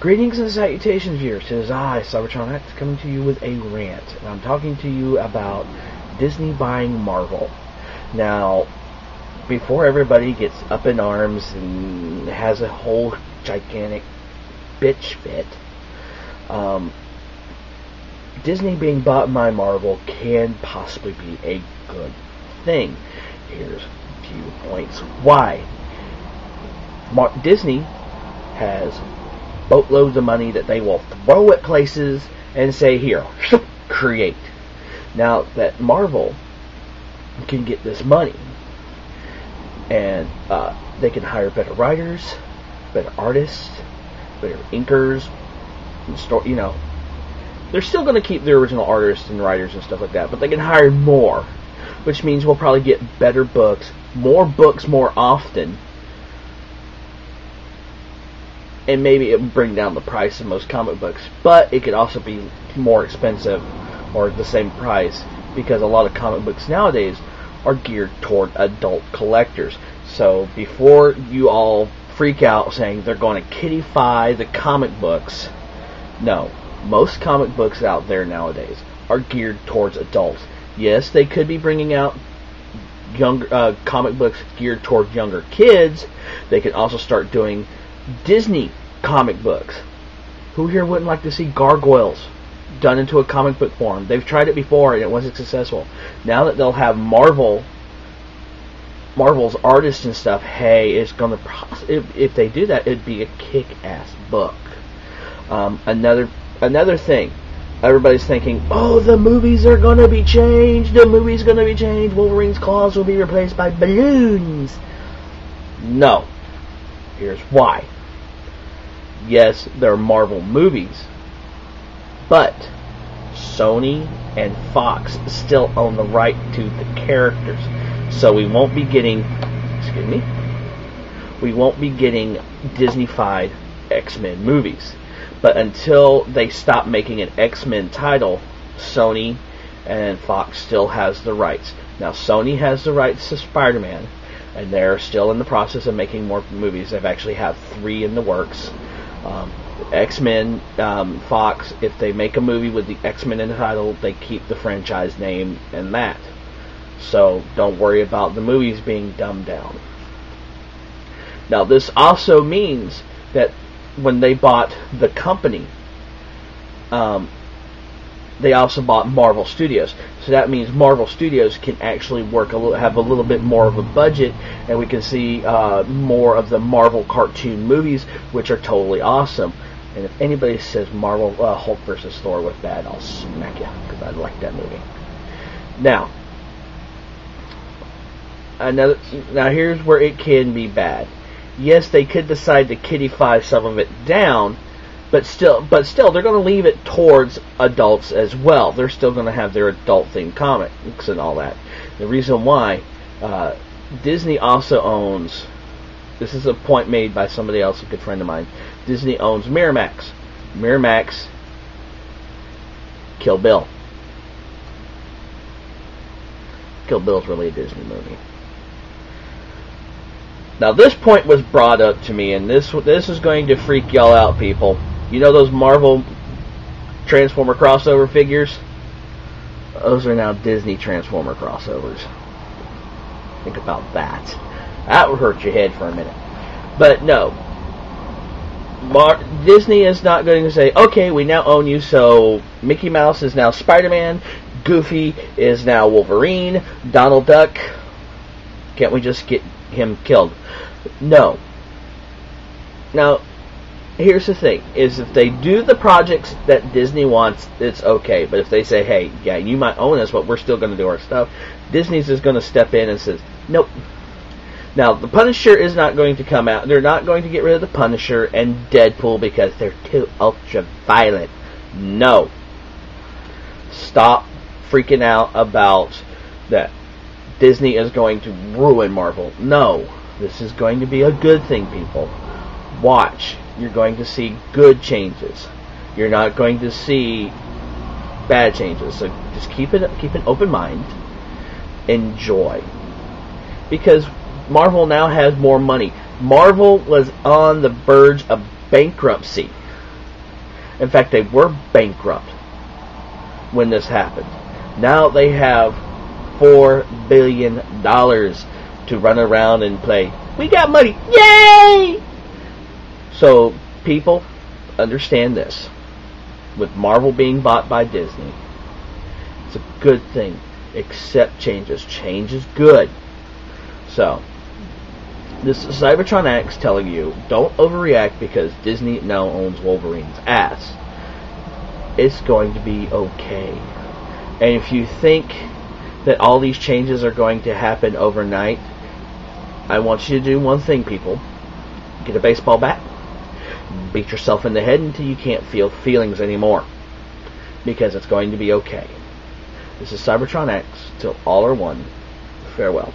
Greetings and salutations, viewers. It is I, Cybertron X, coming to you with a rant. And I'm talking to you about Disney buying Marvel. Now, before everybody gets up in arms and has a whole gigantic bitch fit, Disney being bought by Marvel can possibly be a good thing. Here's a few points why. Disney has boatloads of money that they will throw at places and say, here, create. Now that Marvel can get this money and they can hire better writers, better artists, better inkers, and they're still going to keep the original artists and writers and stuff like that, but they can hire more, which means we'll probably get better books more often. And maybe it would bring down the price of most comic books. But it could also be more expensive or the same price because a lot of comic books nowadays are geared toward adult collectors. So before you all freak out saying they're going to kiddify the comic books, no. Most comic books out there nowadays are geared towards adults. Yes, they could be bringing out younger comic books geared toward younger kids. They could also start doing Disney comic books. Who here wouldn't like to see gargoyles done into a comic book form? They've tried it before and it wasn't successful. Now that they'll have Marvel's artists and stuff, hey, it's gonna if they do that, it'd be a kick-ass book. Another thing, everybody's thinking, oh, the movies are gonna be changed. The movie's gonna be changed. Wolverine's claws will be replaced by balloons. No. Here's why. Yes, they're Marvel movies, but Sony and Fox still own the right to the characters. So we won't be getting, Disney-fied X-Men movies. But until they stop making an X-Men title, Sony and Fox still has the rights. Now, Sony has the rights to Spider-Man, and they're still in the process of making more movies. They've actually have 3 in the works. X-Men, Fox, if they make a movie with the X-Men in the title, they keep the franchise name and that. So don't worry about the movies being dumbed down. Now this also means that when they bought the company, they also bought Marvel Studios. So that means Marvel Studios can actually have a little bit more of a budget, and we can see more of the Marvel cartoon movies, which are totally awesome. And if anybody says Marvel Hulk vs. Thor was bad, I'll smack you, because I like that movie. Now here's where it can be bad. Yes, they could decide to kiddify some of it down, but still, they're going to leave it towards adults as well. They're still going to have their adult-themed comics and all that. The reason why, Disney also owns, this is a point made by somebody else, a good friend of mine, Disney owns Miramax. Miramax, Kill Bill. Kill Bill's really a Disney movie. Now this point was brought up to me, and this is going to freak y'all out, people. You know those Marvel Transformer crossover figures? Those are now Disney Transformer crossovers. Think about that. That would hurt your head for a minute. But no. Disney is not going to say, okay, we now own you, so Mickey Mouse is now Spider-Man, Goofy is now Wolverine, Donald Duck, can't we just get him killed? No. Now, here's the thing, is if they do the projects that Disney wants, it's okay. But if they say, hey, yeah, you might own us, but we're still going to do our stuff, Disney's just going to step in and says, nope. Now, the Punisher is not going to come out. They're not going to get rid of the Punisher and Deadpool because they're too ultra-violent. No. Stop freaking out about that. Disney is going to ruin Marvel. No. This is going to be a good thing, people. Watch. You're going to see good changes. You're not going to see bad changes. So just keep an open mind. Enjoy. Because Marvel now has more money. Marvel was on the verge of bankruptcy. In fact, they were bankrupt when this happened. Now they have $4 billion to run around and play. We got money. Yay! So, people, understand this. With Marvel being bought by Disney, it's a good thing. Accept changes. Change is good. So, this is Cybertron X telling you, don't overreact because Disney now owns Wolverine's ass. It's going to be okay. And if you think that all these changes are going to happen overnight, I want you to do one thing, people. Get a baseball bat. Beat yourself in the head until you can't feel feelings anymore. Because it's going to be okay. This is Cybertron X. Till all are one. Farewell.